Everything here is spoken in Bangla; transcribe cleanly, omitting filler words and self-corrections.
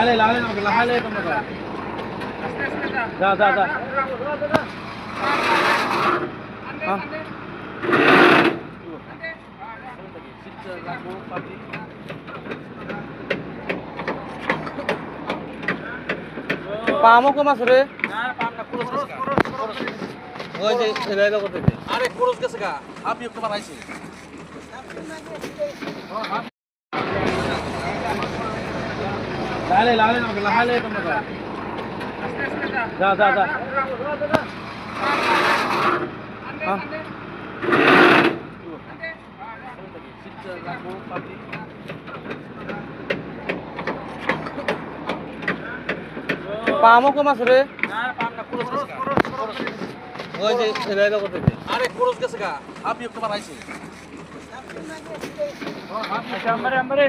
লালে লালে আমাকে লালে তোমরা যাও। যা যা যা। হ্যাঁ পামও কম আছে রে। ওই যে এলাইলা করতেছে। আরে খরচ গেছে গা আপনি একটু বাড়াইছে লালে লালে আমাকে লালে তোমরা যাও। যা যা যা। হ্যাঁ পামও কম আছে রে। ওই যে এলাইলা করতেছে। আরে খরচ গেছে গা আপনি একটু বাড়াইছে আচ্ছা আমারে